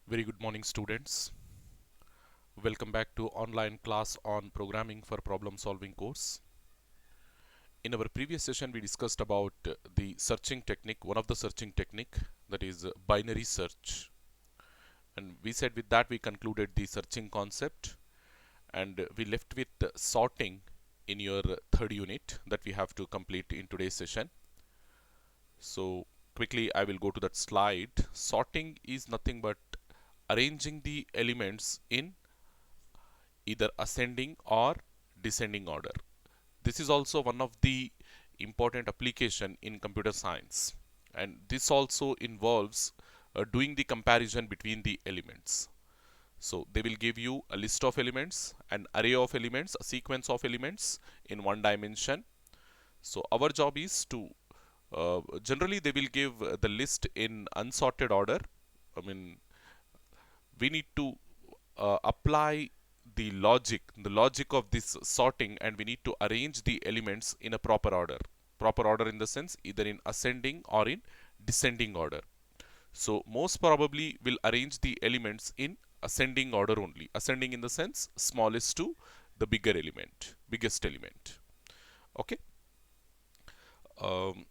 Very good morning, students. Welcome back to online class on programming for problem solving course. In our previous session, we discussed about the searching technique, one of the searching technique, that is binary search. And we said with that we concluded the searching concept, and we left with sorting in your third unit that we have to complete in today's session. So quickly I will go to that slide. Sorting is nothing but arranging the elements in either ascending or descending order. This is also one of the important application in computer science, and this also involves doing the comparison between the elements. So they will give you a list of elements, an array of elements, a sequence of elements in one dimension. So our job is to generally they will give the list in unsorted order. I mean, we need to apply the logic of this sorting, and we need to arrange the elements in a proper order. Proper order in the sense either in ascending or in descending order. So most probably we'll arrange the elements in ascending order only. Ascending in the sense smallest to the biggest element. Okay. Um,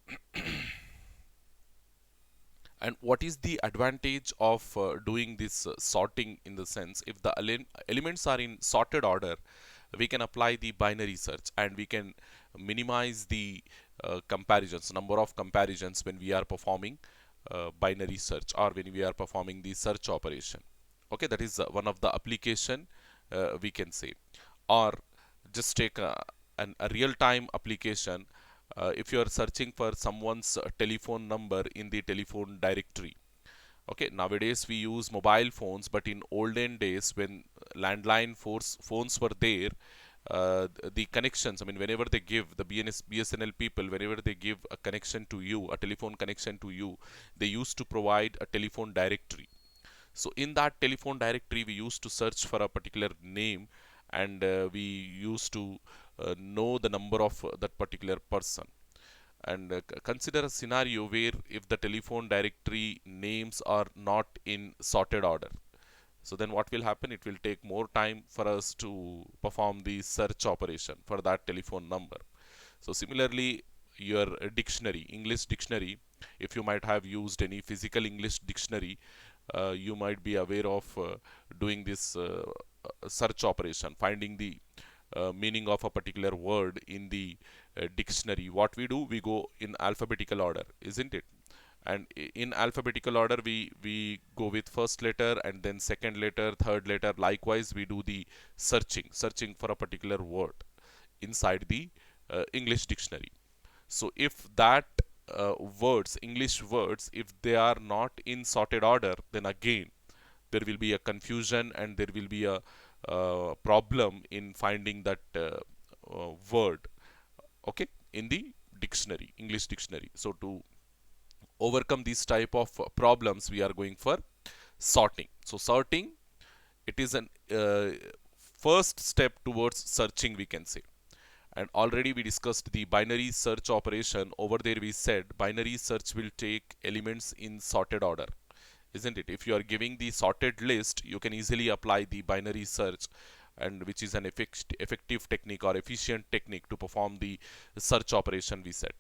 and what is the advantage of doing this sorting in the sense if the elements are in sorted order, we can apply the binary search and we can minimize the comparisons, number of comparisons when we are performing binary search or when we are performing the search operation. Okay, that is one of the application we can say. Or just take a real-time application. If you are searching for someone's telephone number in the telephone directory. Okay, nowadays we use mobile phones, but in olden days when landline phones were there, the connections, I mean, whenever they give the BSNL people, whenever they give a connection to you, a telephone connection to you, they used to provide a telephone directory. So in that telephone directory, we used to search for a particular name, and we used to know the number of that particular person. And consider a scenario where if the telephone directory names are not in sorted order. So then what will happen? It will take more time for us to perform the search operation for that telephone number. So similarly, your dictionary, English dictionary, if you might have used any physical English dictionary, you might be aware of doing this search operation, finding the meaning of a particular word in the dictionary. What we do, we go in alphabetical order, isn't it? And in alphabetical order, we go with first letter and then second letter, third letter. Likewise, we do the searching for a particular word inside the English dictionary. So if that English words, if they are not in sorted order, then again there will be a confusion and there will be a problem in finding that word. Okay, in the dictionary, English dictionary. So to overcome these type of problems, we are going for sorting. So sorting, it is an first step towards searching, we can say. And already we discussed the binary search operation. Over there we said binary search will take elements in sorted order, isn't it? If you are giving the sorted list, you can easily apply the binary search, and which is an effective technique or efficient technique to perform the search operation, we said.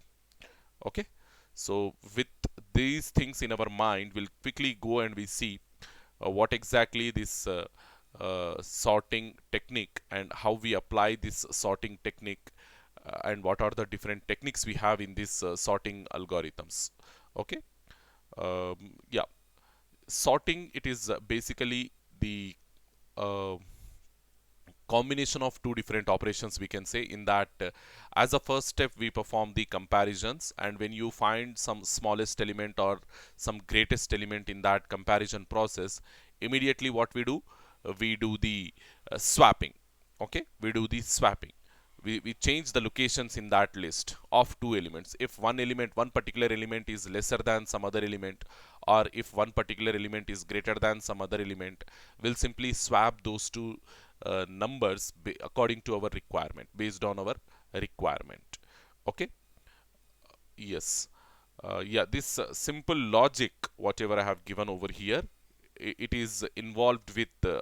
Okay, so with these things in our mind, we'll quickly go and we see what exactly this sorting technique and how we apply this sorting technique, and what are the different techniques we have in this sorting algorithms. Okay. Yeah, sorting, it is basically the uh, combination of two different operations, we can say. In that, as a first step, we perform the comparisons, and when you find some smallest element or some greatest element in that comparison process, immediately what we do, we do the swapping. Okay, we do the swapping. We change the locations in that list of two elements. If one particular element is lesser than some other element, or if one particular element is greater than some other element, we'll simply swap those two numbers according to our requirement, based on our requirement. Okay. Yes. Yeah, this simple logic, whatever I have given over here, it is involved with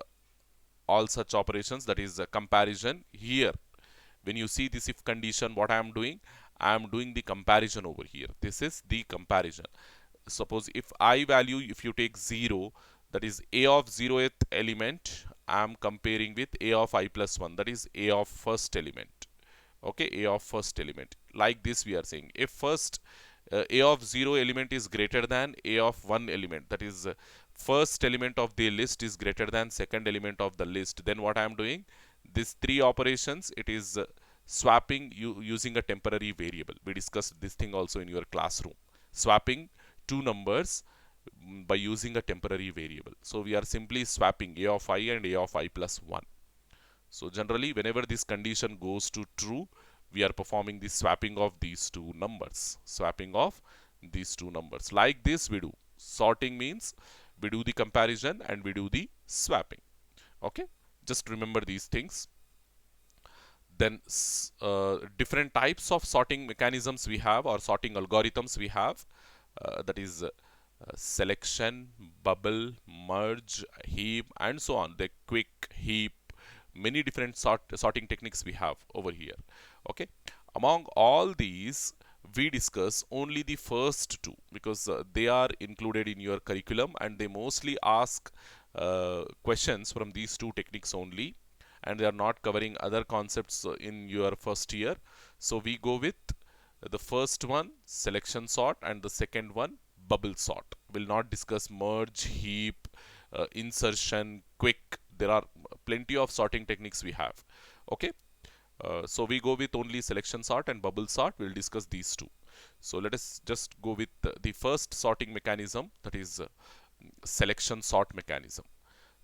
all such operations, that is comparison. Here when you see this if condition, what I am doing the comparison over here. This is the comparison. Suppose if I value, if you take 0, that is a of 0th element, I am comparing with a of I plus 1, that is a of first element. Okay, a of first element. Like this we are saying, if first a of 0 element is greater than a of 1 element, that is first element of the list is greater than second element of the list, then what I am doing, these three operations, it is swapping using a temporary variable. We discussed this thing also in your classroom, swapping two numbers by using a temporary variable. So we are simply swapping a of I and a of I plus 1. So generally whenever this condition goes to true, we are performing the swapping of these two numbers. Swapping of these two numbers. Like this we do. Sorting means we do the comparison and we do the swapping. Okay, just remember these things. Then different types of sorting mechanisms we have, or sorting algorithms we have, that is selection, bubble, merge, heap, and so on. The quick, heap, many different sorting techniques we have over here. Okay, among all these we discuss only the first two, because they are included in your curriculum and they mostly ask questions from these two techniques only, and they are not covering other concepts in your first year. So we go with the first one, selection sort, and the second one, bubble sort. Will not discuss merge, heap, insertion, quick. There are plenty of sorting techniques we have. Okay, so we go with only selection sort and bubble sort. We'll discuss these two. So let us just go with the first sorting mechanism, that is selection sort mechanism.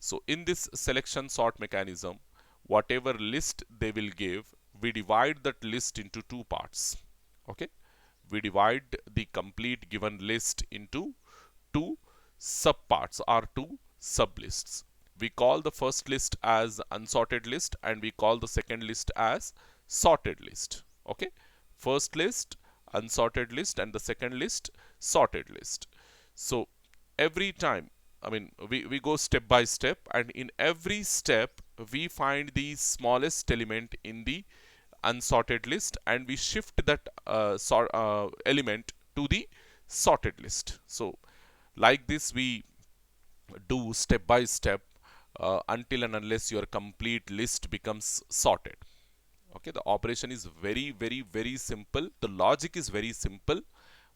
So in this selection sort mechanism, whatever list they will give, we divide that list into two parts. Okay, we divide the complete given list into two subparts or two sublists. We call the first list as unsorted list and we call the second list as sorted list. Okay, first list unsorted list and the second list sorted list. So every time, I mean, we go step by step, and in every step we find the smallest element in the unsorted list and we shift that element to the sorted list. So like this we do step by step until and unless your complete list becomes sorted. Okay, the operation is very simple. The logic is very simple,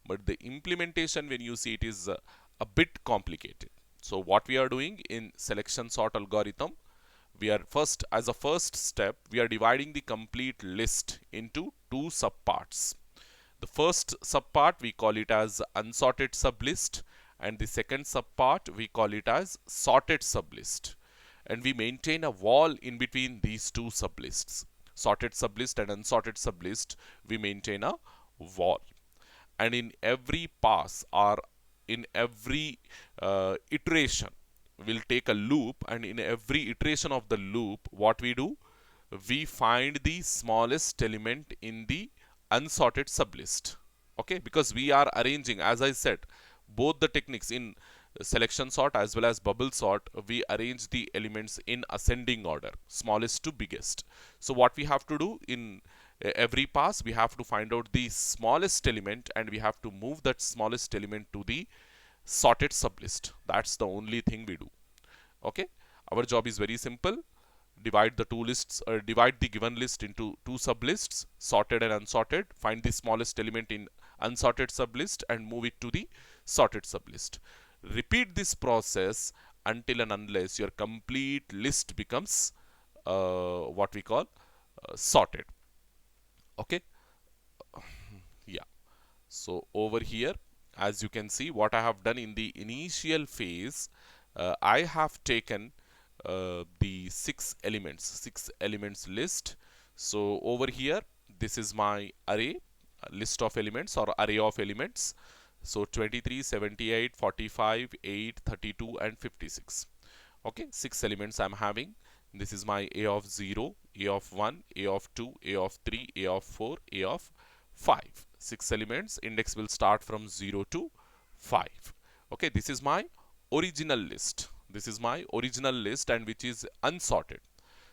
but the implementation, when you see it, is a bit complicated. So what we are doing in selection sort algorithm, we are first, as a first step, we are dividing the complete list into two subparts. The first subpart we call it as unsorted sublist, and the second subpart we call it as sorted sublist, and we maintain a wall in between these two sublists. Sorted sublist and unsorted sublist, we maintain a wall, and in every pass or in every iteration we'll take a loop, and in every iteration of the loop, what we do, we find the smallest element in the unsorted sublist. Okay, because we are arranging, as I said, both the techniques in selection sort as well as bubble sort, we arrange the elements in ascending order, smallest to biggest. So what we have to do in every pass, we have to find out the smallest element and we have to move that smallest element to the sorted sublist. That's the only thing we do. Okay, our job is very simple. Divide the two lists, divide the given list into two sublists, sorted and unsorted. Find the smallest element in unsorted sublist and move it to the sorted sublist. Repeat this process until and unless your complete list becomes what we call sorted. Okay, yeah. So over here, as you can see, what I have done in the initial phase, I have taken the six elements list. So over here, this is my array, list of elements or array of elements. So 23, 78, 45, 8, 32 and 56. Okay, six elements I'm having. This is my a of 0, a of 1, a of 2, a of 3, a of 4, a of 5. Six elements. Index will start from 0 to 5. Okay, this is my original list. This is my original list and which is unsorted.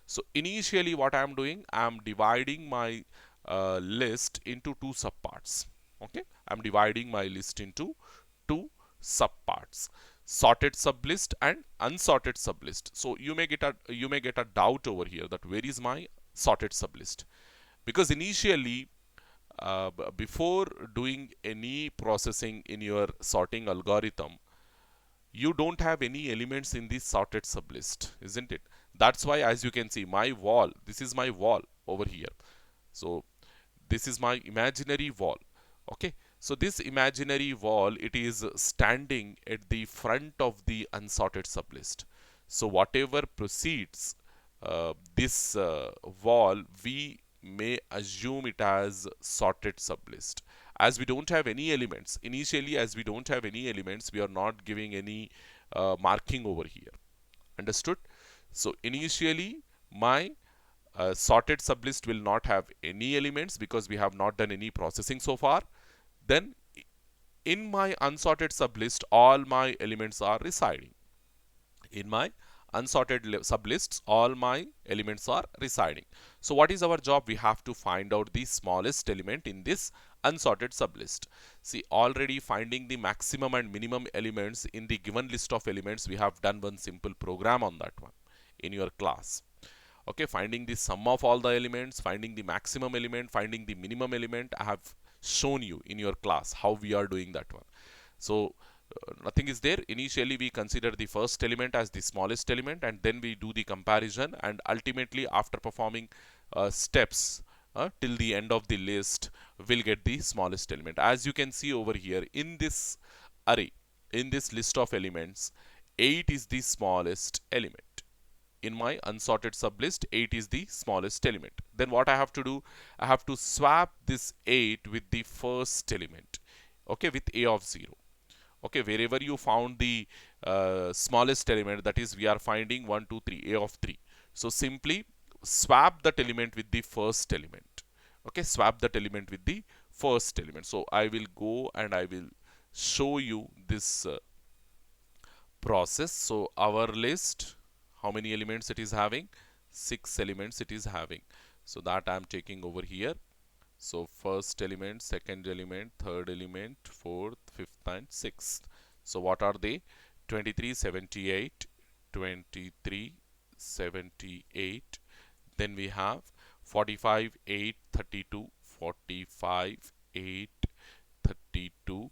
So initially what I am doing, I am dividing my list into two subparts. Okay, I am dividing my list into two subparts: sorted sublist and unsorted sublist. So you may get a doubt over here that where is my sorted sublist, because initially before doing any processing in your sorting algorithm, you don't have any elements in this sorted sublist, isn't it? That's why, as you can see, my wall, this is my wall over here. So this is my imaginary wall. Okay, so this imaginary wall, it is standing at the front of the unsorted sublist. So whatever proceeds this wall, we may assume it as sorted sublist. As we don't have any elements initially, as we don't have any elements, we are not giving any marking over here. Understood? So initially my sorted sublist will not have any elements because we have not done any processing so far. Then in my unsorted sublist, all my elements are residing. In my unsorted sublists, all my elements are residing. So what is our job? We have to find out the smallest element in this unsorted sublist. See, already finding the maximum and minimum elements in the given list of elements, we have done one simple program on that one in your class. Okay, finding the sum of all the elements, finding the maximum element, finding the minimum element, I have shown you in your class how we are doing that one. So nothing is there. Initially we consider the first element as the smallest element, and then we do the comparison, and ultimately after performing steps till the end of the list, we'll get the smallest element. As you can see over here in this array, in this list of elements, 8 is the smallest element. In my unsorted sublist, 8 is the smallest element. Then what I have to do, I have to swap this 8 with the first element, okay, with a of 0. Okay, wherever you found the smallest element, that is we are finding 1 2 3, a of 3. So simply swap that element with the first element. Okay, swap that element with the first element. So I will go and I will show you this process. So our list, how many elements it is having? 6 elements it is having. So that I am taking over here. So first element, second element, third element, fourth, fifth and sixth. So what are they? 23, 78, 23, 78. Then we have 45, 8, 32, 45, 8, 32.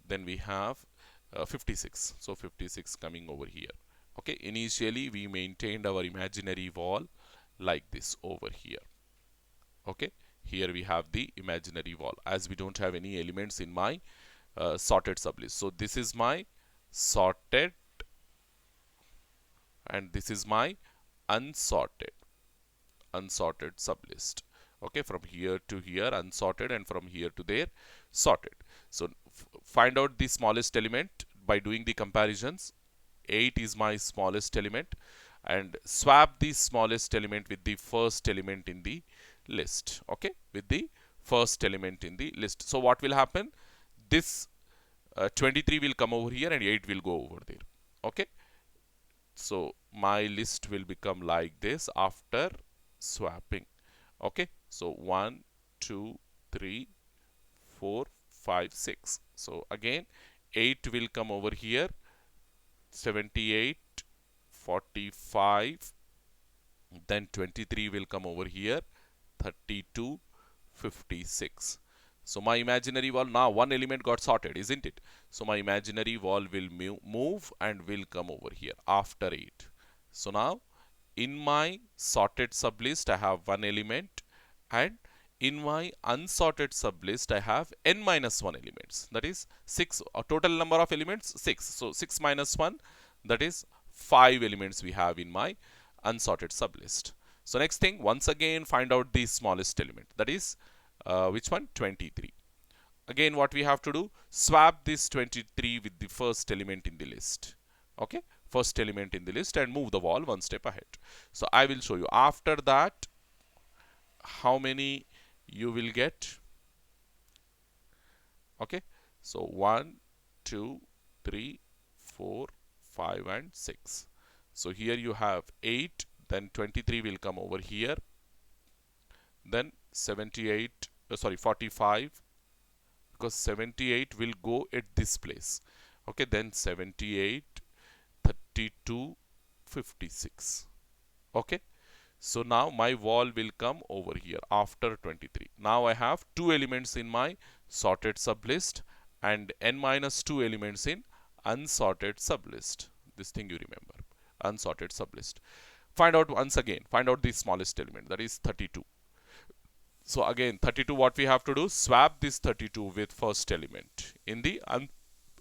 Then we have 56. So 56 coming over here. Okay, initially we maintained our imaginary wall like this over here. Okay, here we have the imaginary wall as we don't have any elements in my sorted sublist. So this is my sorted and this is my unsorted sublist. Okay, from here to here unsorted and from here to there sorted. So find out the smallest element by doing the comparisons. 8 is my smallest element, and swap the smallest element with the first element in the list. Okay, with the first element in the list. So what will happen? This 23 will come over here and 8 will go over there. Okay, so my list will become like this after swapping. Okay, so 1 2 3 4 5 6. So again 8 will come over here, 78, 45, then 23 will come over here, 32, 56. So my imaginary wall, now one element got sorted, isn't it? So my imaginary wall will move and will come over here after 8. So now in my sorted sublist I have one element, and in my unsorted sublist I have n minus 1 elements, that is 6. Total number of elements 6. So 6 minus 1, that is 5 elements we have in my unsorted sublist. So next thing, once again find out the smallest element, that is which one? 23. Again what we have to do, swap this 23 with the first element in the list. Okay, first element in the list, and move the wall one step ahead. So I will show you after that how many you will get. Okay, so 1 2 3 4 5 and 6. So here you have 8, then 23 will come over here, then 78, sorry, 45, because 78 will go at this place. Okay, then 78, 32, 56. Okay, so now my wall will come over here after 23. Now I have two elements in my sorted sublist and n minus 2 elements in unsorted sublist. This thing you remember, unsorted sublist. Find out once again, find out the smallest element, that is 32. So again, 32, what we have to do, swap this 32 with first element in the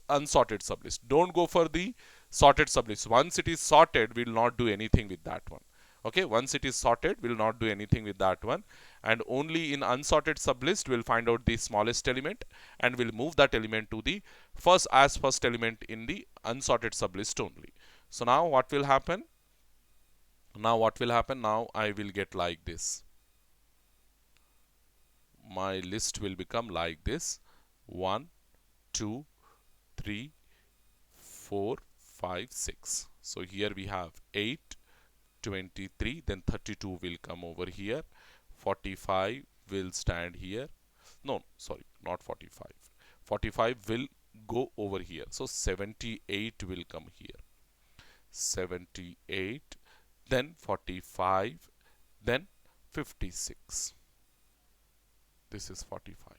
unsorted sublist. Don't go for the sorted sublist. Once it is sorted, we will not do anything with that one. Okay, once it is sorted, we will not do anything with that one. And only in unsorted sublist, we will find out the smallest element and we'll move that element to the first element in the unsorted sublist only. So now what will happen? Now I will get like this. My list will become like this: 1, 2, 3, 4, 5, 6. So here we have 8, 23, then 32 will come over here, 45 will stand here. No, sorry, not 45. 45 will go over here. So 78 will come here. 78, then 45, then 56. This is 45.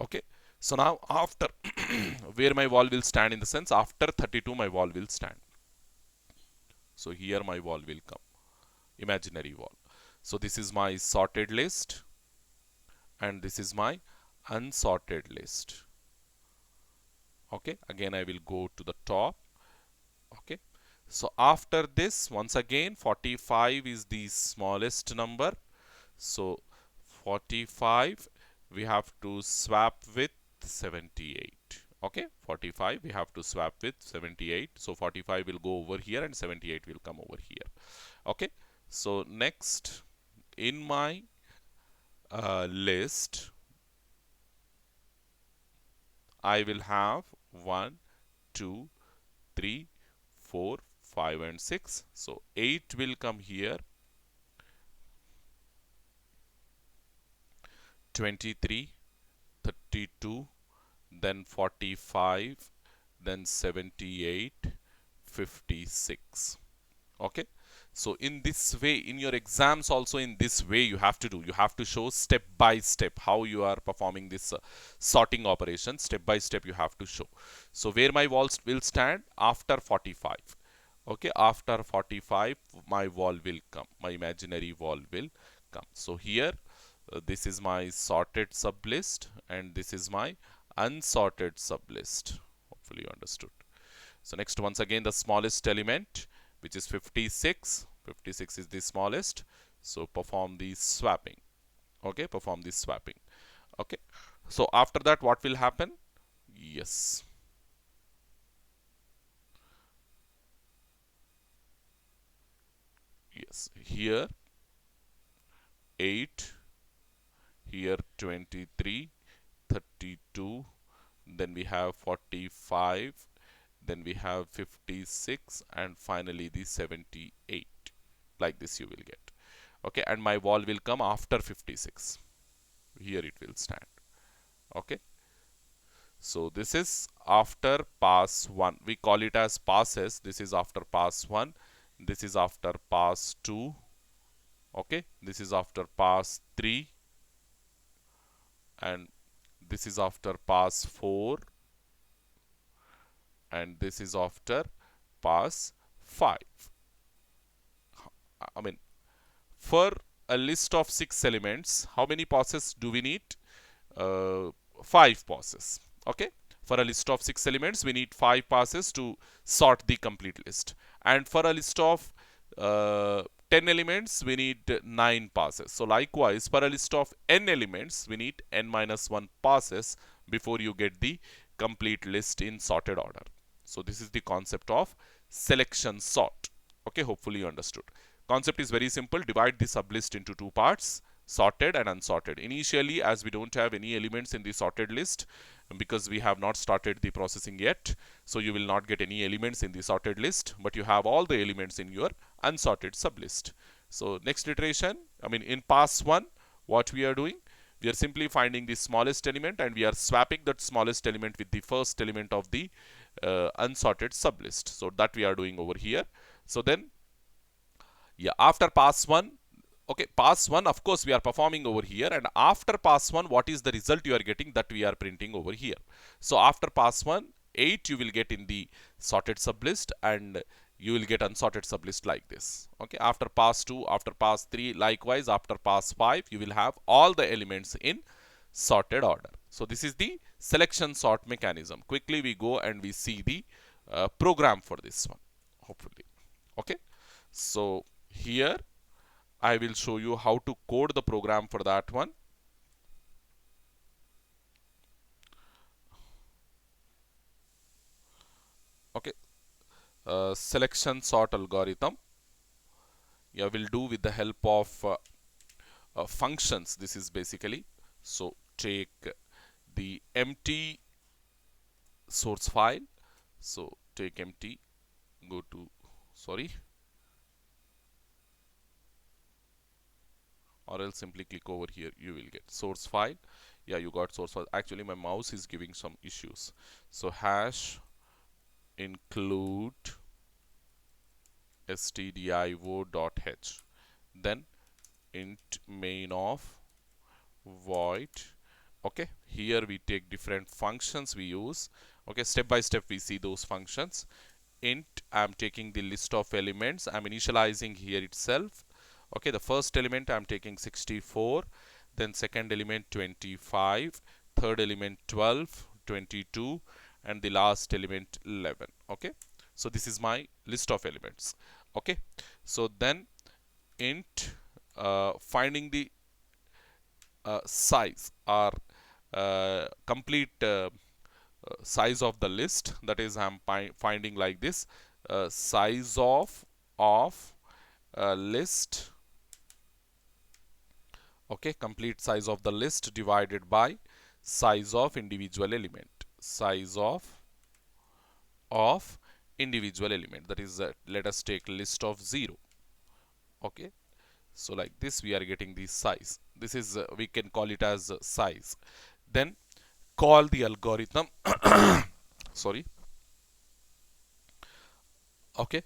Okay, so now after where my wall will stand, in the sense after 32 my wall will stand. So here my wall will come, imaginary wall. So this is my sorted list and this is my unsorted list. Okay, again I will go to the top. Okay, so after this, once again 45 is the smallest number. So 45 we have to swap with 78. Okay, 45 we have to swap with 78. So 45 will go over here and 78 will come over here. Okay, so next in my list, I will have 1, 2, 3, 4, 5 and 6. So 8 will come here, 23, 32, then 45, then 78, 56. Okay, so in this way, in your exams also, in this way you have to do, you have to show step by step how you are performing this sorting operation. Step by step you have to show. So where my walls will stand after 45. Okay, after 45 my wall will come, my imaginary wall will come. So here this is my sorted sublist and this is my unsorted sublist. Hopefully you understood. So next, once again, the smallest element, which is 56. 56 is the smallest. So perform the swapping. Okay, perform the swapping. Okay, so after that what will happen? Yes, here 8, here 23, 32, then we have 45, then we have 56 and finally the 78. Like this you will get. Okay, and my wall will come after 56. Here it will stand. Okay, so this is after pass 1. We call it as passes. This is after pass 1. This is after pass 2. Okay, this is after pass 3 and this is after pass 4 and this is after pass 5. I mean, for a list of 6 elements, how many passes do we need? 5 passes. Okay, for a list of 6 elements we need 5 passes to sort the complete list, and for a list of 10 elements we need 9 passes. So likewise, for a list of n elements we need n minus 1 passes before you get the complete list in sorted order. So this is the concept of selection sort. Okay, hopefully you understood. Concept is very simple. Divide the sublist into two parts. sorted and unsorted. Initially, as we don't have any elements in the sorted list because we have not started the processing yet, so you will not get any elements in the sorted list, but you have all the elements in your unsorted sublist. So next iteration, I mean in pass 1, what we are doing, we are simply finding the smallest element and we are swapping that smallest element with the first element of the unsorted sublist. So that we are doing over here. So then, yeah, after pass 1, okay, pass 1, of course we are performing over here, and after pass 1, what is the result you are getting, that we are printing over here. So after pass 1, 8 you will get in the sorted sublist, and you will get unsorted sublist like this. Okay, after pass 2, after pass 3, likewise after pass 5, you will have all the elements in sorted order. So this is the selection sort mechanism. Quickly we go and we see the program for this one, hopefully. Okay, so here I will show you how to code the program for that one. Okay, selection sort algorithm. Yeah, we'll do with the help of functions. This is basically, so take the empty source file. So take empty, go to, sorry, or else simply click over here, you will get source file. Yeah, you got source file. Actually my mouse is giving some issues. So hash include stdio.h, then int main of void. Okay, here we take different functions we use. Okay, step by step we see those functions. Int, I'm taking the list of elements, I'm initializing here itself. Okay, the first element I'm taking 64, then second element 25, third element 12, 22, and the last element 11. Okay, so this is my list of elements. Okay, so then int finding the size or complete size of the list, that is I'm finding like this, size of list. Okay, complete size of the list divided by size of individual element, size of individual element, that is let us take list of 0. Okay, so like this we are getting the size. This is we can call it as size. Then call the algorithm sorry. Okay,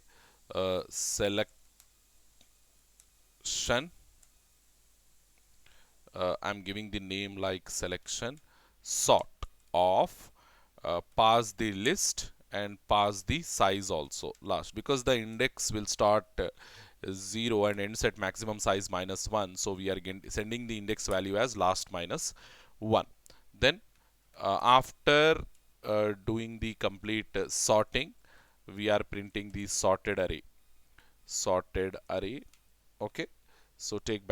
selection, I'm giving the name like selection sort of, pass the list and pass the size also last, because the index will start 0 and ends at maximum size -1, so we are again sending the index value as last -1. Then after doing the complete sorting, we are printing the sorted array. Okay, so take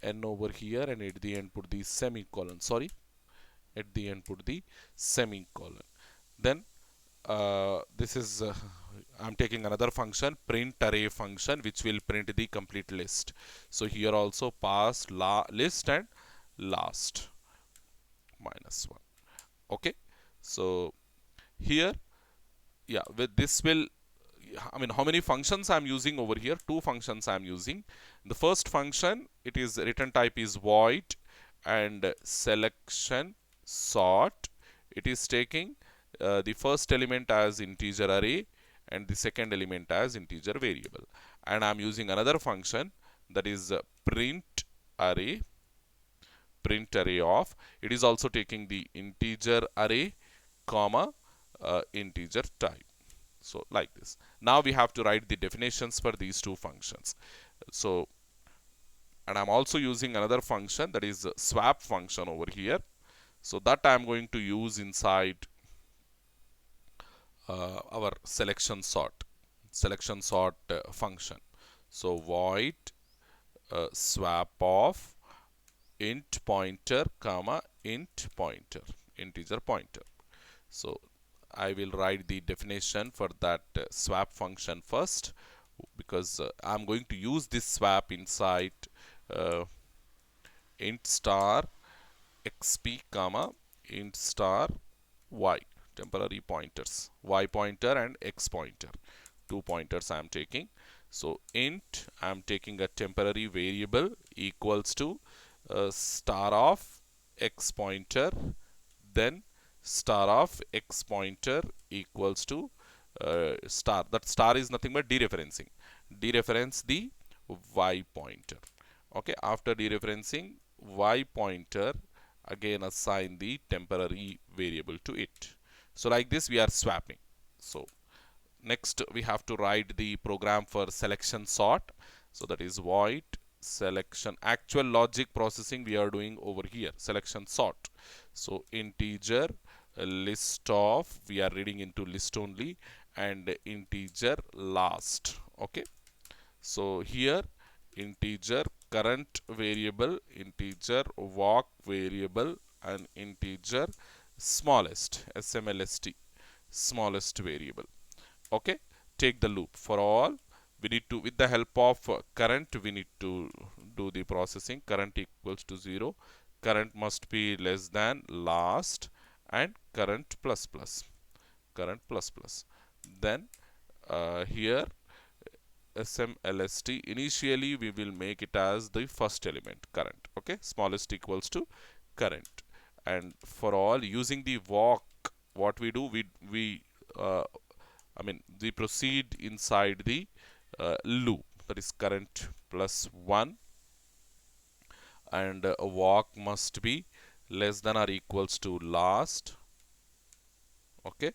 \n over here and at the end put the semicolon, sorry, at the end put the semicolon. Then this is I'm taking another function, print array function, which will print the complete list. So here also pass list and last -1. Okay, so here, yeah, with this will, I mean, how many functions I'm using over here? 2 functions I'm using. The first function, it is return type is void and selection sort. It is taking the first element as integer array and the second element as integer variable. And I'm using another function, that is print array of. It is also taking the integer array comma integer type. So like this. Now we have to write the definitions for these 2 functions. So, and I'm also using another function, that is swap function over here. So that I'm going to use inside our selection sort function. So void swap of int pointer comma int pointer, integer pointer. So I will write the definition for that swap function first, because I'm going to use this swap inside int star xp comma int star y, temporary pointers, y pointer and x pointer, two pointers I am taking. So int I am taking a temporary variable equals to star of x pointer, then star of x pointer equals to star. That star is nothing but dereferencing. Dereference the y pointer. Okay, after dereferencing y pointer, again assign the temporary variable to it. So like this we are swapping. So next we have to write the program for selection sort. So that is void selection. Actual logic processing we are doing over here, selection sort. So integer list of, we are reading into list only, and integer last. Okay, so here integer current variable, integer walk variable, and integer smallest, smlst, smallest variable. Okay, take the loop for all. We need to, with the help of current, we need to do the processing. Current equals to 0, current must be less than last, and current plus plus, current plus plus. Then here smlst, initially we will make it as the first element current. Okay, smallest equals to current. And for all, using the walk, what we do, we uh, I mean, we proceed inside the loop, that is current plus 1, and walk must be less than or equals to last. Okay,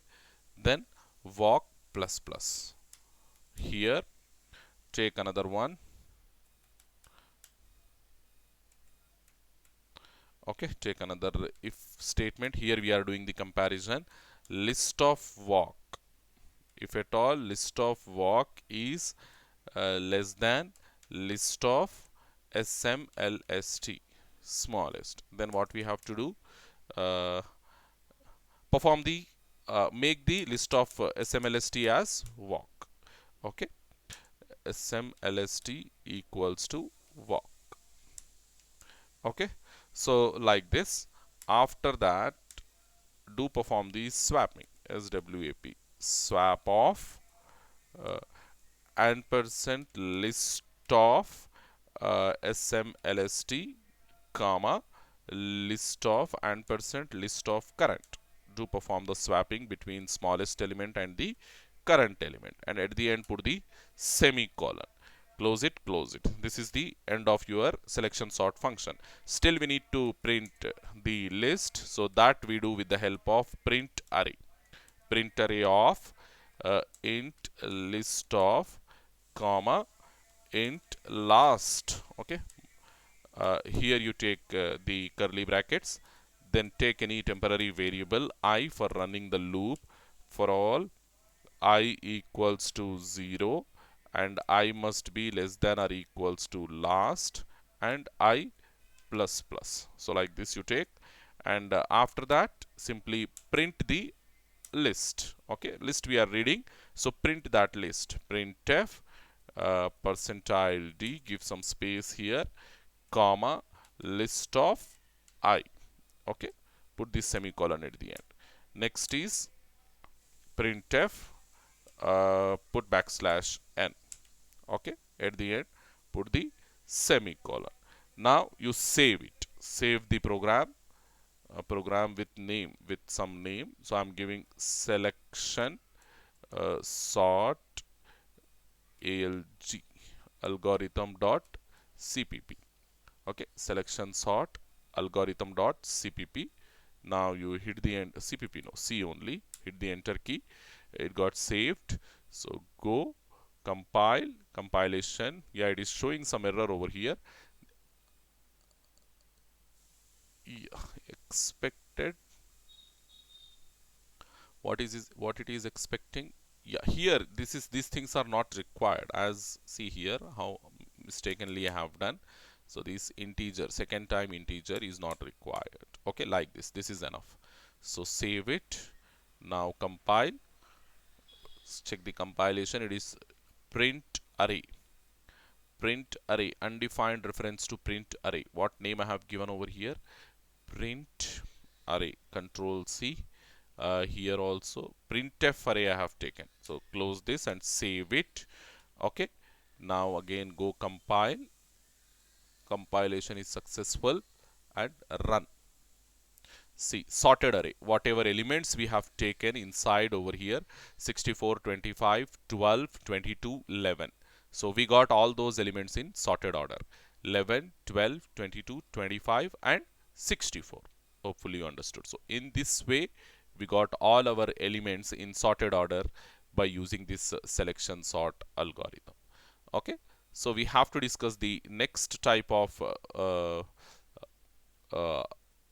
then walk plus plus. Here take another one. Okay, take another if statement. Here we are doing the comparison. List of walk, if at all list of walk is less than list of smlst, smallest, then what we have to do, uh, perform the make the list of smlst as walk. Okay, smlst equals to walk. Okay, so like this. After that, do perform the swapping, swap, swap of uh, and percent list of smlst comma list of and percent list of current. Do perform the swapping between smallest element and the current element, and at the end put the semicolon. Close it, close it. This is the end of your selection sort function. Still we need to print the list, so that we do with the help of print array. Print array of int list of comma int last. Okay, here you take the curly brackets, then take any temporary variable I for running the loop. For all I equals to 0, and I must be less than or equals to last, and I plus plus. So like this you take, and after that simply print the list. Okay, list we are reading, so print that list. Printf percentile d, give some space here, comma list of I. Okay, put the semicolon at the end. Next is printf put backslash n. Okay, at the end put the semicolon. Now you save it, save the program, a program with name, with some name. So I'm giving selection sort alg, algorithm dot cpp. Okay, selection sort algorithm dot cpp. Now you hit the end, cpp, no, c only, hit the enter key, it got saved. So go compile, compilation. Yeah, it is showing some error over here. Yeah, expected, what it is expecting. Yeah, here this is, these things are not required, as see here how mistakenly I have done. So this integer, second time integer is not required. Okay, like this is enough. So save it. Now compile. Check the compilation. It is print array, print array, undefined reference to print array. What name I have given over here? Print array. Control C. Here also printf array I have taken. So close this and save it. Okay. Now again go compile. Compilation is successful and run. See, sorted array, whatever elements we have taken inside over here, 64, 25, 12, 22, 11. So we got all those elements in sorted order, 11, 12, 22, 25 and 64. Hopefully you understood. So in this way, we got all our elements in sorted order by using this selection sort algorithm. Okay. So we have to discuss the next type of uh,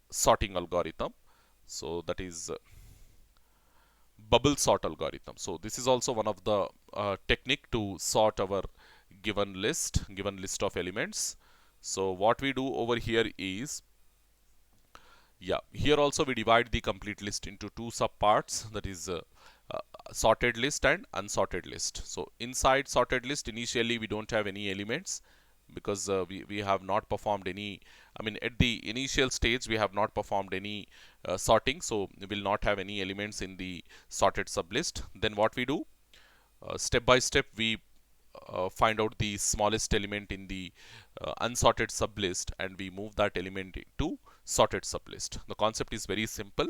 sorting algorithm. So that is bubble sort algorithm. So this is also one of the technique to sort our given list of elements. So what we do over here is, yeah, here also we divide the complete list into two subparts, that is uh, sorted list and unsorted list. So inside sorted list, initially we don't have any elements because we have not performed any, I mean at the initial stage we have not performed any sorting, so we will not have any elements in the sorted sublist. Then what we do, step by step we find out the smallest element in the unsorted sublist and we move that element to sorted sublist. The concept is very simple.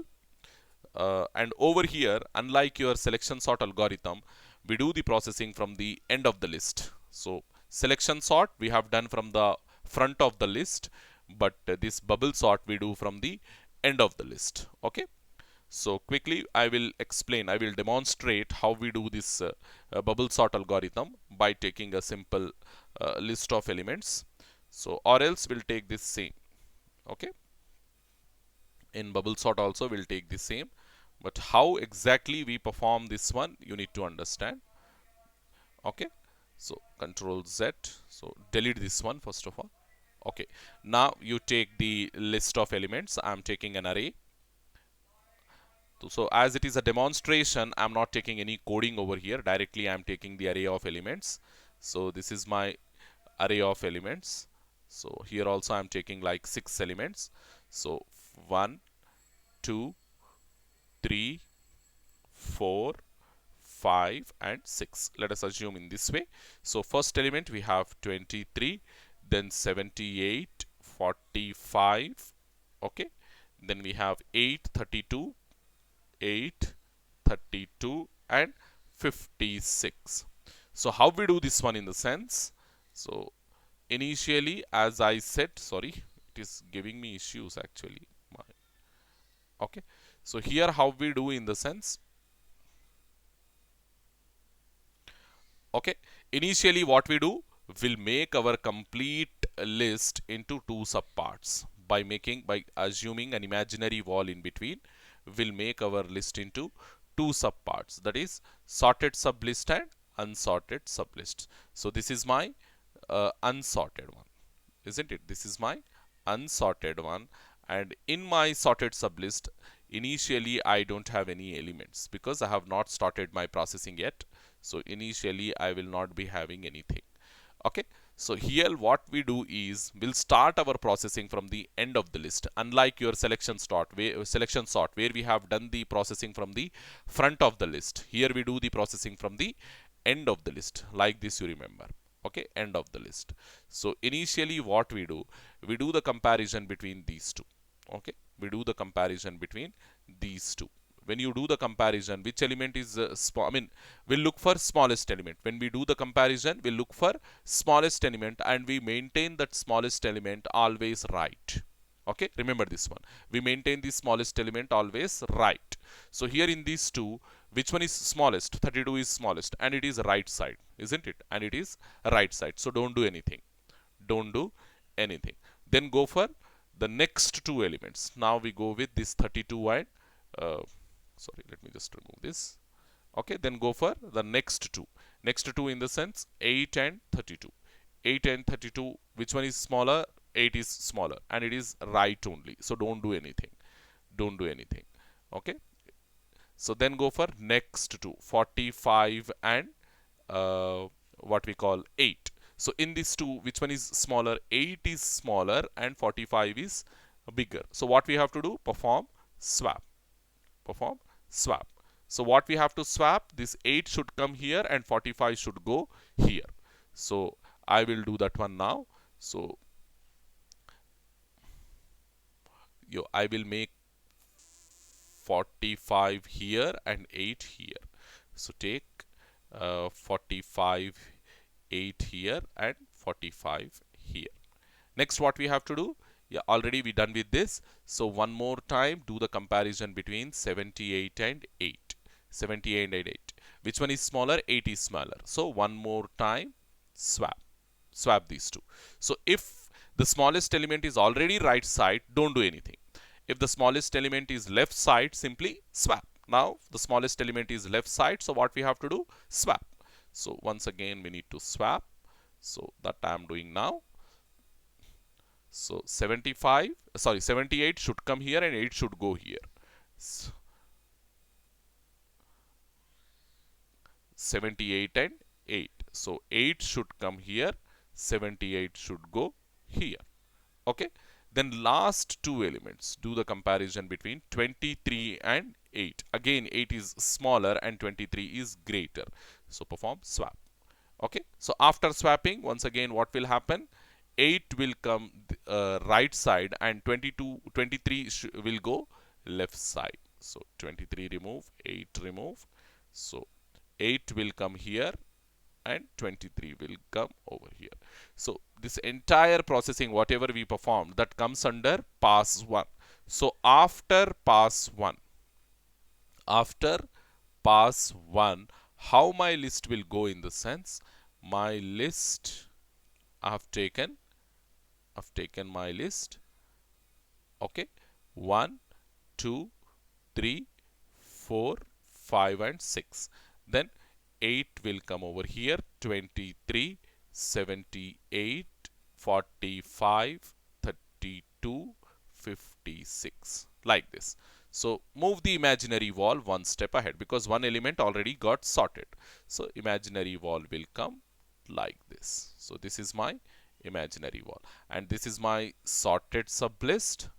And over here, unlike your selection sort algorithm, we do the processing from the end of the list. So selection sort we have done from the front of the list, but this bubble sort we do from the end of the list. Okay. So quickly I will explain, I will demonstrate how we do this bubble sort algorithm by taking a simple list of elements. So or else we'll take this same. Okay. In bubble sort also we'll take the same. But how exactly we perform this one, you need to understand. Okay. So Control Z. So delete this one first of all. Okay. Now you take the list of elements. I'm taking an array. So as it is a demonstration, I'm not taking any coding over here. Directly I'm taking the array of elements. So this is my array of elements. So here also I'm taking like 6 elements. So 1, 2, 3, 4, 5 and 6. Let us assume in this way. So first element we have 23, then 78, 45. Okay. Then we have 8, 32, 8, 32 and 56. So how we do this one in the sense? So initially, as I said, sorry, it is giving me issues actually. Okay. So here how we do in the sense, okay, initially what we do, will make our complete list into two subparts by assuming an imaginary wall in between. Will make our list into two subparts, that is sorted sublist and unsorted sublist. So this is my unsorted one, isn't it? This is my unsorted one, and in my sorted sublist initially I don't have any elements because I have not started my processing yet. So initially I will not be having anything. Okay. So here what we do is we'll start our processing from the end of the list, unlike your selection sort where we have done the processing from the front of the list. Here we do the processing from the end of the list, like this, you remember. Okay, end of the list. So initially what we do the comparison between these two. Okay, we do the comparison between these two. When you do the comparison, which element is I mean, we'll look for smallest element. When we do the comparison, we'll look for smallest element and we maintain that smallest element always right. Okay, remember this one. We maintain the smallest element always right. So here in these two, which one is smallest? 32 is smallest and it is right side, isn't it? And it is right side. So don't do anything. Don't do anything. Then go for the next two elements. Now we go with this 32 and sorry, let me just remove this. Okay, then go for the next two. Next two in the sense 8 and 32. 8 and 32, which one is smaller? 8 is smaller and it is right only. So don't do anything. Don't do anything. Okay. So then go for next two, 45 and what we call 8. So in these two, which one is smaller? 8 is smaller and 45 is bigger. So what we have to do? Perform swap. Perform swap. So what we have to swap? This 8 should come here and 45 should go here. So I will do that one now. So I will make 45 here and 8 here. So take 45, 8 here and 45 here. Next, what we have to do? Yeah, already we done with this. So one more time, do the comparison between 78 and 8. 78 and 8. Which one is smaller? 8 is smaller. So one more time, swap. Swap these two. So if the smallest element is already right side, don't do anything. If the smallest element is left side, simply swap. Now the smallest element is left side, so what we have to do? Swap. So once again we need to swap. So that I am doing now. So 78 should come here and 8 should go here. So 78 and 8. So 8 should come here, 78 should go here. Okay. Then last two elements, do the comparison between 23 and 8. Again 8 is smaller and 23 is greater. So perform swap. Okay. So after swapping, once again what will happen? 8 will come right side and 23 will go left side. So 23 remove, 8 remove. So 8 will come here and 23 will come over here. So this entire processing, whatever we performed, that comes under pass 1. So after pass 1, how my list will go in the sense, my list, I've taken my list. Okay, 1, 2, 3, 4, 5 and 6. Then 8 will come over here, 23, 78, 45, 32, 56, like this. So move the imaginary wall one step ahead because one element already got sorted. So imaginary wall will come like this. So this is my imaginary wall and this is my sorted sublist.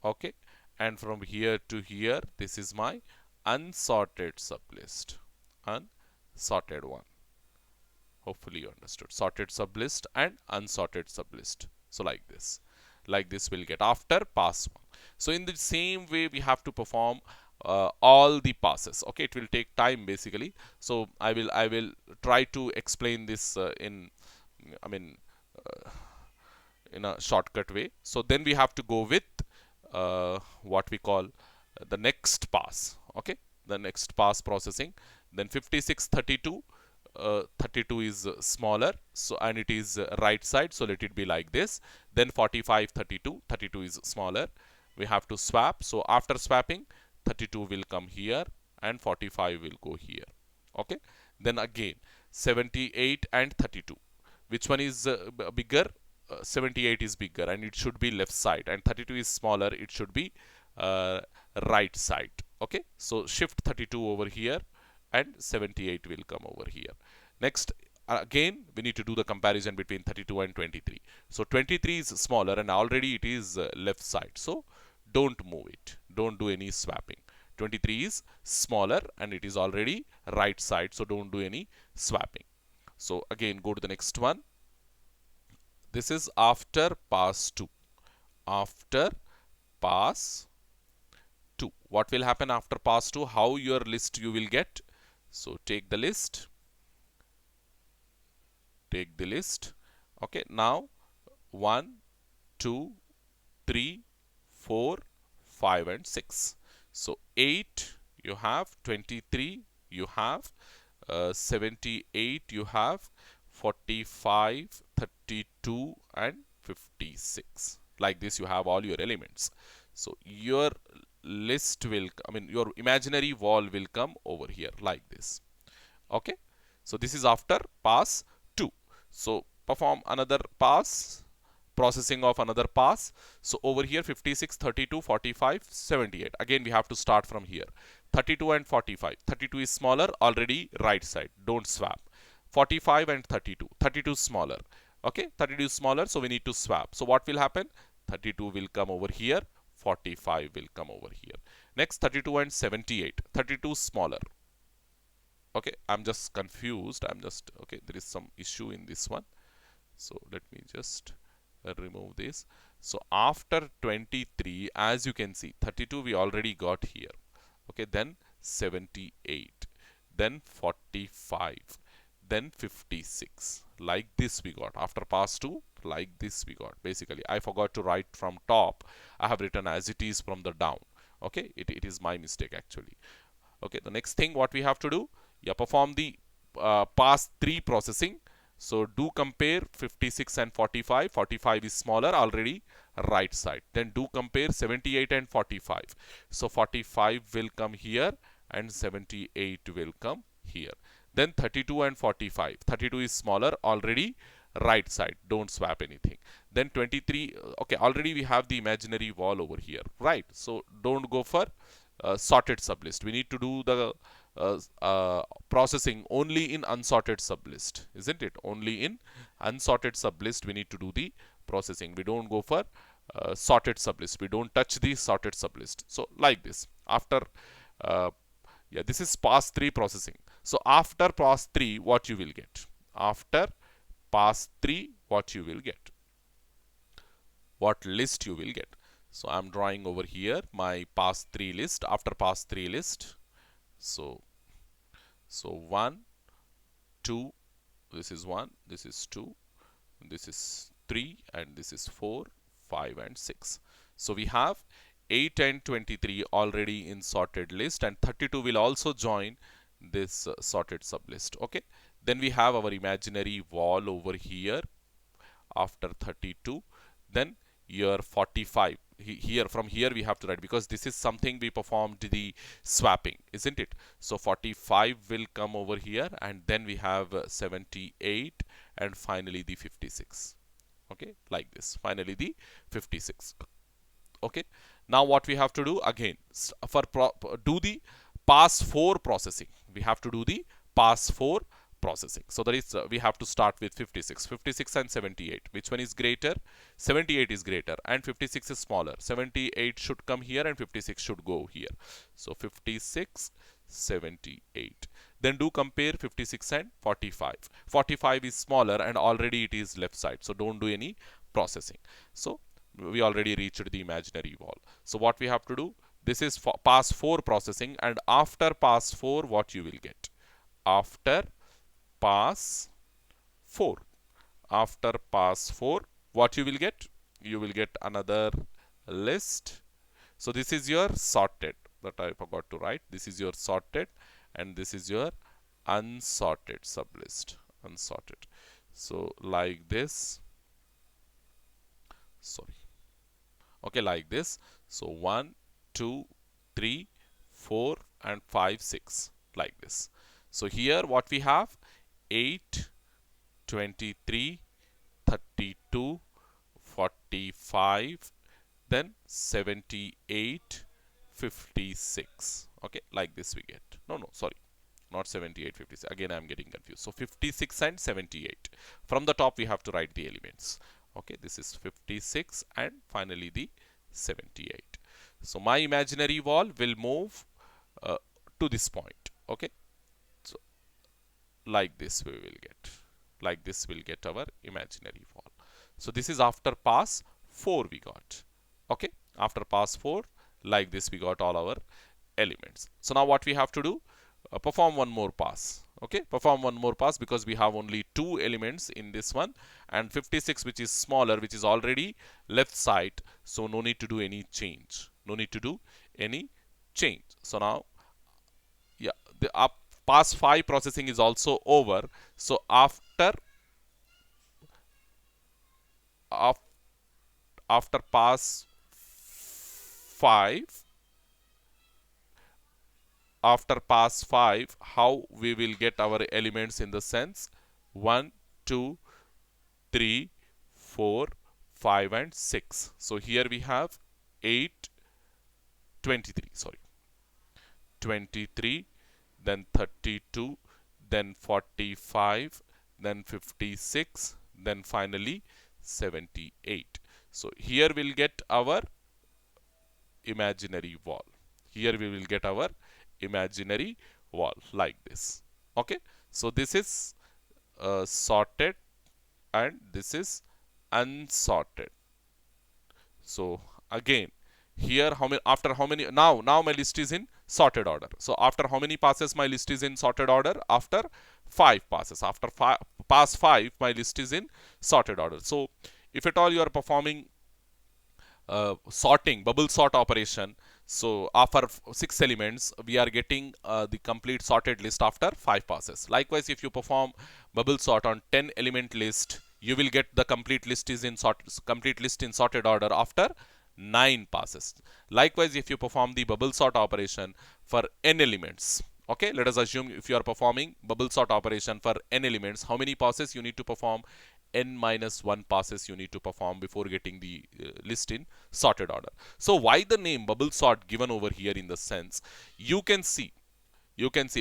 Okay, and from here to here, this is my unsorted sublist. Unsorted one. Hopefully you understood. Sorted sublist and unsorted sublist. So like this we'll get after pass 1. So in the same way we have to perform all the passes. Okay, it will take time basically. So I will try to explain this in a shortcut way. So then we have to go with what we call the next pass. Okay, the next pass processing. Then 56, 32. 32 is smaller, so and it is right side, so let it be like this. Then 45, 32. 32 is smaller. We have to swap. So after swapping, 32 will come here and 45 will go here. Okay. Then again 78 and 32. Which one is bigger? 78 is bigger and it should be left side, and 32 is smaller, it should be right side. Okay, so shift 32 over here and 78 will come over here. Next, again we need to do the comparison between 32 and 23. So 23 is smaller and already it is left side, so don't move it, don't do any swapping. 23 is smaller and it is already right side, so don't do any swapping. So again go to the next one. This is after pass 2. After pass 2. What will happen after pass 2? How your list you will get? So take the list. Take the list. Okay, now 1, 2, 3, 4, 5 and 6. So 8 you have, 23 you have, 78 you have, 45, 32 and 56. Like this you have all your elements. So your list will, your imaginary wall will come over here like this. Okay. So this is after pass 2. So perform another pass, processing of another pass. So over here 56, 32, 45, 78. Again we have to start from here. 32 and 45. 32 is smaller, already right side. Don't swap. 45 and 32. 32 is smaller. Okay, 32 is smaller, so we need to swap. So what will happen? 32 will come over here, 45 will come over here. Next, 32 and 78. 32 is smaller. Okay, I'm just confused. Okay, there is some issue in this one. So let me just remove this. So after 23, as you can see, 32 we already got here. Okay, then 78, then 45, then 56. Like this we got. After pass 2, like this we got. Basically, I forgot to write from top. I have written as it is from the down. Okay, it is my mistake actually. Okay, the next thing what we have to do, yeah, perform the pass 3 processing. So do compare 56 and 45. 45 is smaller already, right side. Then do compare 78 and 45. So 45 will come here and 78 will come here. Then 32 and 45. 32 is smaller already, right side. Don't swap anything. Then 23. Okay, already we have the imaginary wall over here, right? So don't go for sorted sublist. We need to do the processing only in unsorted sublist, isn't it? Only in unsorted sublist we need to do the processing. We don't go for sorted sublist. We don't touch the sorted sublist. So like this. After yeah, this is pass 3 processing. So after pass 3, what you will get? After pass 3, what you will get? What list you will get? So I'm drawing over here my pass 3 list. After pass 3 list, so 1, 2, this is 1, this is 2, this is 3, and this is 4, 5, and 6. So we have 8 and 23 already in sorted list, and 32 will also join this sorted sublist. Okay, then we have our imaginary wall over here after 32. Then here 45, here from here we have to write, because this is something we performed the swapping, isn't it? So 45 will come over here, and then we have 78, and finally the 56. Okay, like this, finally the 56. Okay, now what we have to do again, for do the pass 4 processing, we have to do the pass 4 processing. So that is we have to start with 56 and 78. Which one is greater? 78 is greater and 56 is smaller. 78 should come here and 56 should go here. So 56, 78. Then do compare 56 and 45. 45 is smaller and already it is left side, so don't do any processing. So we already reached the imaginary wall. So what we have to do, this is pass 4 processing, and after pass 4 what you will get? After pass 4, after pass 4 what you will get? You will get another list. So this is your sorted, that I forgot to write. This is your sorted and this is your unsorted sublist, unsorted. So like this, sorry, okay, like this. So 1, 2, 3, 4, and 5, 6, like this. So here what we have? 8, 23, 32, 45, then 78, 56. Okay, like this we get. No, sorry, not 78, 56. Again, I am getting confused. So 56 and 78. From the top, we have to write the elements. Okay, this is 56 and finally the 78. So my imaginary wall will move to this point. Okay, so like this we will get. Like this we'll get our imaginary wall. So this is after pass 4 we got. Okay, after pass 4, like this we got all our elements. So now what we have to do? Perform one more pass. Okay, perform one more pass, because we have only 2 elements in this one, and 56, which is smaller, which is already left side, so no need to do any change. No need to do any change. So now, yeah, the pass 5 processing is also over. So after pass 5, after pass 5, how we will get our elements in the sense 1, 2, 3, 4, 5, and 6. So here we have 8, 23, sorry, 23, then 32, then 45, then 56, then finally 78. So here we'll get our imaginary wall. Here we will get our imaginary wall like this. Okay, so this is sorted and this is unsorted. So again, here how many, after how many, now my list is in sorted order. So after how many passes my list is in sorted order? After 5 passes. After pass 5 my list is in sorted order. So if at all you are performing sorting, bubble sort operation, so after 6 elements we are getting the complete sorted list after 5 passes. Likewise, if you perform bubble sort on 10 element list, you will get the complete list in sorted order after 9 passes. Likewise, if you perform the bubble sort operation for n elements, okay, let us assume if you are performing bubble sort operation for n elements, how many passes you need to perform? N minus 1 passes you need to perform before getting the list in sorted order. So why the name bubble sort given over here? In the sense, you can see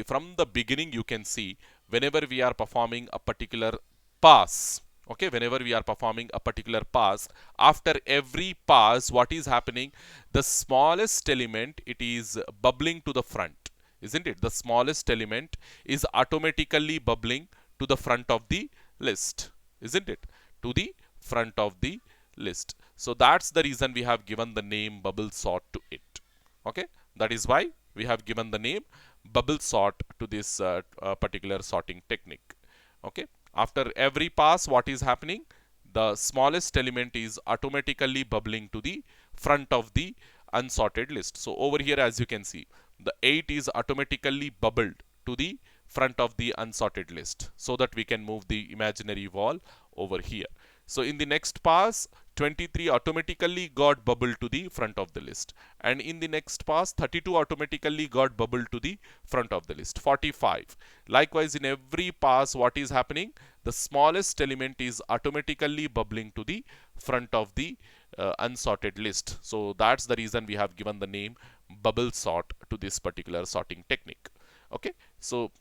from the beginning, you can see whenever we are performing a particular pass, okay, whenever we are performing a particular pass, after every pass what is happening? The smallest element, it is bubbling to the front, isn't it? The smallest element is automatically bubbling to the front of the list, isn't it? To the front of the list. So that's the reason we have given the name bubble sort to it. Okay, that is why we have given the name bubble sort to this particular sorting technique. Okay, after every pass what is happening? The smallest element is automatically bubbling to the front of the unsorted list. So over here, as you can see, the 8 is automatically bubbled to the front of the unsorted list, so that we can move the imaginary wall over here. So in the next pass, 23 automatically got bubbled to the front of the list, and in the next pass 32 automatically got bubbled to the front of the list, 45. Likewise, in every pass what is happening? The smallest element is automatically bubbling to the front of the unsorted list. So that's the reason we have given the name bubble sort to this particular sorting technique. Okay, so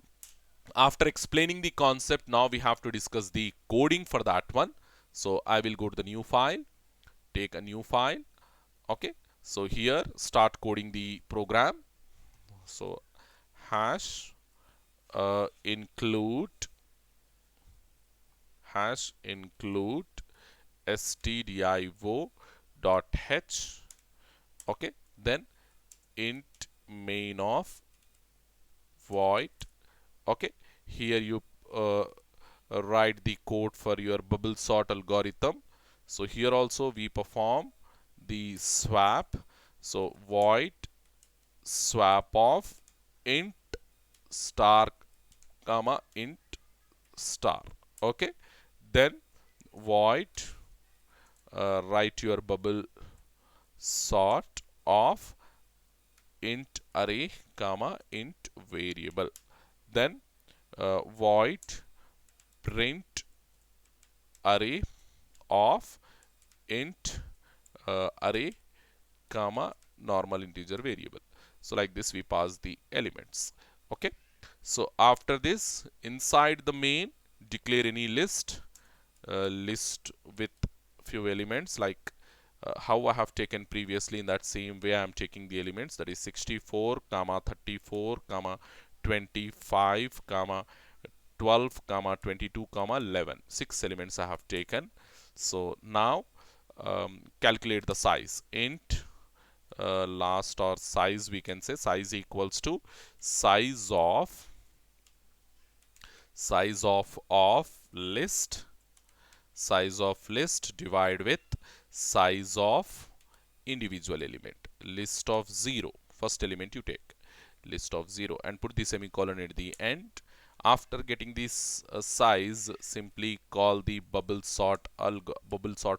after explaining the concept, now we have to discuss the coding for that one. So I will go to the new file, take a new file. Okay, so here start coding the program. So hash include stdio dot h. Okay, then int main of void. Okay, here you write the code for your bubble sort algorithm. So here also we perform the swap. So void swap of int star comma int star. Okay, then void write your bubble sort of int array comma int variable. Then void print array of int array comma normal integer variable. So like this we pass the elements. Okay, so after this, inside the main, declare any list with few elements, like how I have taken previously. In that same way I am taking the elements, that is 64 comma 34 comma 25 comma 12 comma 22 comma 11. 6 elements I have taken. So now calculate the size. Int last, or size, we can say size equals to size of list, size of list divide with size of individual element. List of 0, first element you take, list of 0, and put the semicolon at the end. After getting this size, simply call the bubble sort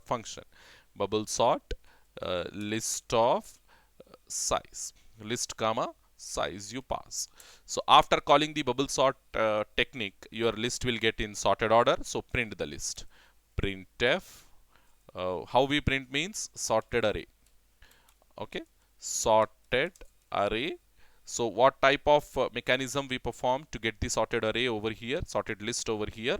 function. Bubble sort list of size, list comma size you pass. So after calling the bubble sort technique, your list will get in sorted order. So print the list. Printf. How we print means sorted array. Okay, sorted array. So what type of mechanism we perform to get the sorted array over here, sorted list over here?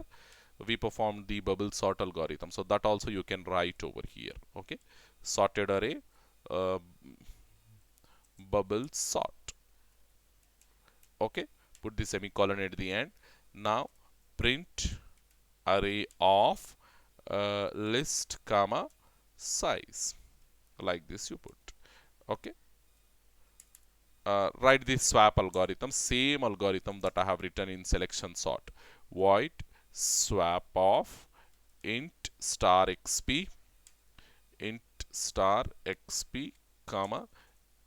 We perform the bubble sort algorithm. So that also you can write over here. Okay, sorted array, uh, bubble sort. Okay, put the semicolon at the end. Now print array of list comma size, like this you put. Okay, write the swap algorithm, same algorithm that I have written in selection sort. Void swap of int star xp, int star xp comma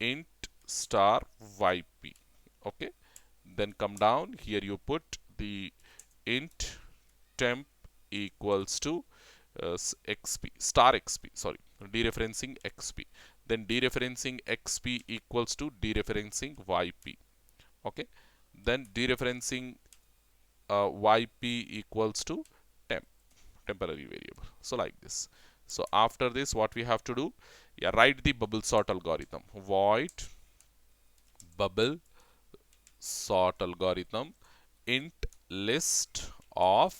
int star yp. Okay, then come down here, you put the int temp equals to xp star xp, sorry, dereferencing xp, then dereferencing xp equals to dereferencing yp. Okay, then dereferencing yp equals to temp, temporary variable. So like this. So after this, what we have to do, yeah, write the bubble sort algorithm. Void bubble sort algorithm int list of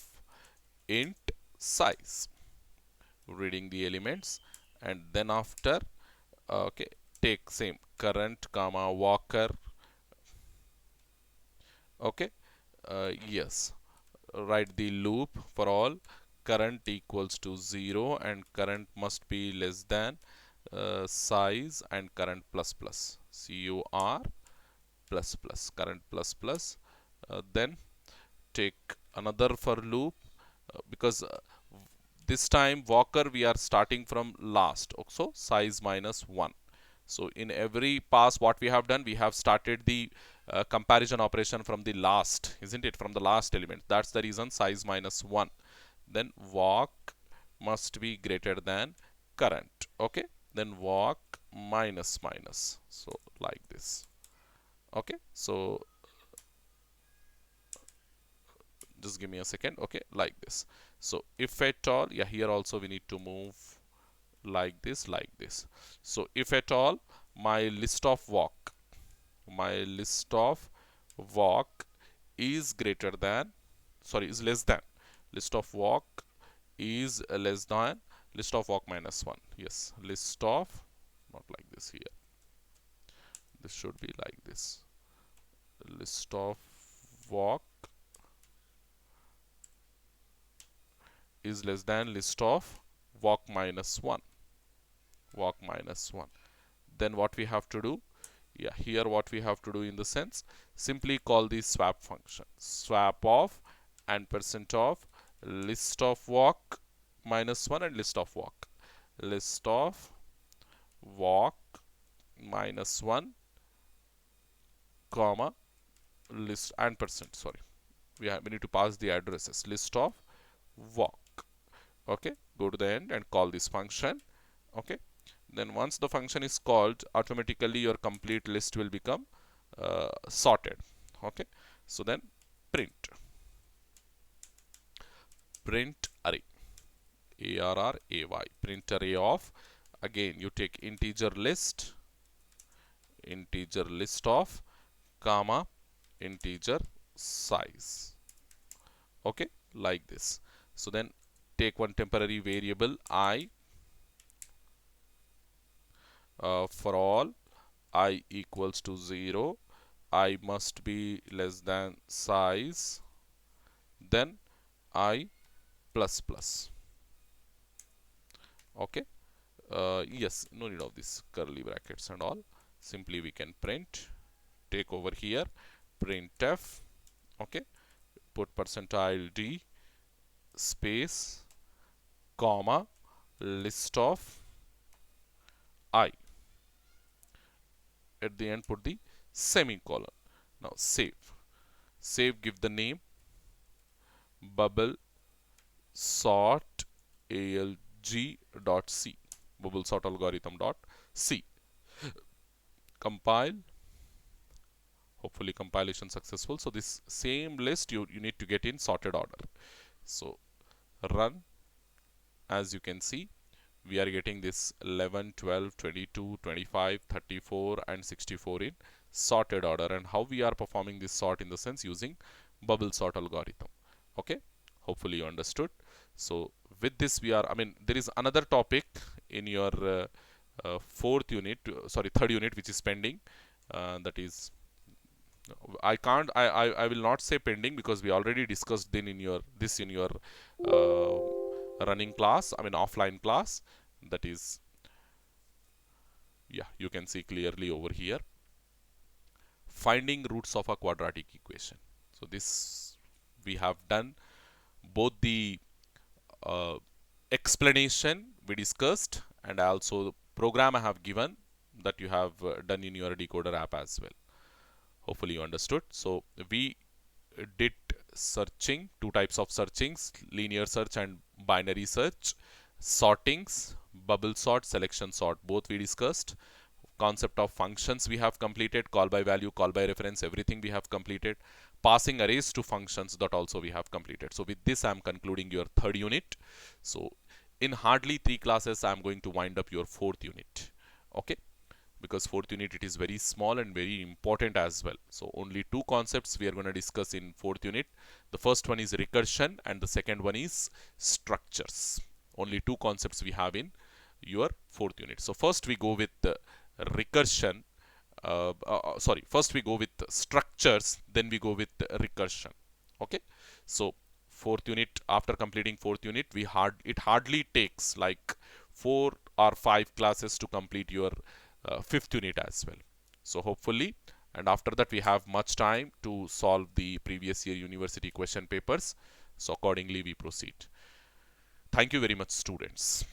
int size, reading the elements, and then after, okay, take same current comma walker. Okay, yes, write the loop for all. Current equals to 0 and current must be less than size and current plus plus, cur plus plus, current plus plus. Then take another for loop, because this time walker we are starting from last, so size minus 1. So in every pass what we have done, we have started the comparison operation from the last, isn't it, from the last element. That's the reason size minus 1. Then walk must be greater than current. Okay, then walk minus minus, so like this. Okay, so just give me a second. Okay, like this. So if at all, yeah, here also we need to move like this, like this. So if at all my list of walk, my list of walk is greater than, sorry, is less than, list of walk is less than list of walk minus 1. Yes, list of, not like this here, this should be like this, list of walk is less than list of walk minus 1, walk minus 1. Then what we have to do, yeah, here what we have to do in the sense, simply call the swap function, swap of and percent of list of walk minus 1 and list of walk, list of walk minus 1 comma list and percent, sorry, we need to pass the addresses, list of walk. Okay, go to the end and call this function. Okay, then once the function is called, automatically your complete list will become sorted. Okay, so then print array, array, print array of, again you take integer list of comma integer size. Okay, like this. So then take one temporary variable I, for all I equals to 0, I must be less than size, then I plus plus. Okay, yes, no need of this curly brackets and all, simply we can print, take over here printf. Okay, put percentile d space comma list of I, at the end put the semicolon. Now save, give the name bubble sort alg.c, bubble sort algorithm.c. Compile, hopefully compilation successful. So this same list you need to get in sorted order. So run, as you can see we are getting this 11, 12, 22, 25, 34 and 64 in sorted order, and how we are performing this sort in the sense using bubble sort algorithm. Okay, hopefully you understood. So with this we are, I mean, there is another topic in your fourth unit, sorry, third unit, which is pending. That is, I can't, I will not say pending because we already discussed then in your this in your running class, I mean offline class. That is, yeah, you can see clearly over here, finding roots of a quadratic equation. So this we have done both the uh, explanation we discussed and also the program I have given that you have done in your decoder app as well. Hopefully you understood. So we did searching, two types of searchings, linear search and binary search, sortings, bubble sort, selection sort, both we discussed. Concept of functions we have completed, call by value, call by reference, everything we have completed. Passing arrays to functions, that also we have completed. So with this I am concluding your third unit. So in hardly 3 classes I am going to wind up your fourth unit. Okay, because fourth unit it is very small and very important as well. So only two concepts we are going to discuss in fourth unit. The first one is recursion and the second one is structures. Only two concepts we have in your fourth unit. So first we go with recursion. Sorry, first we go with structures, then we go with recursion. Okay, so fourth unit, after completing fourth unit, it hardly takes like 4 or 5 classes to complete your fifth unit as well. So hopefully, and after that we have much time to solve the previous year university question papers. So accordingly we proceed. Thank you very much, students.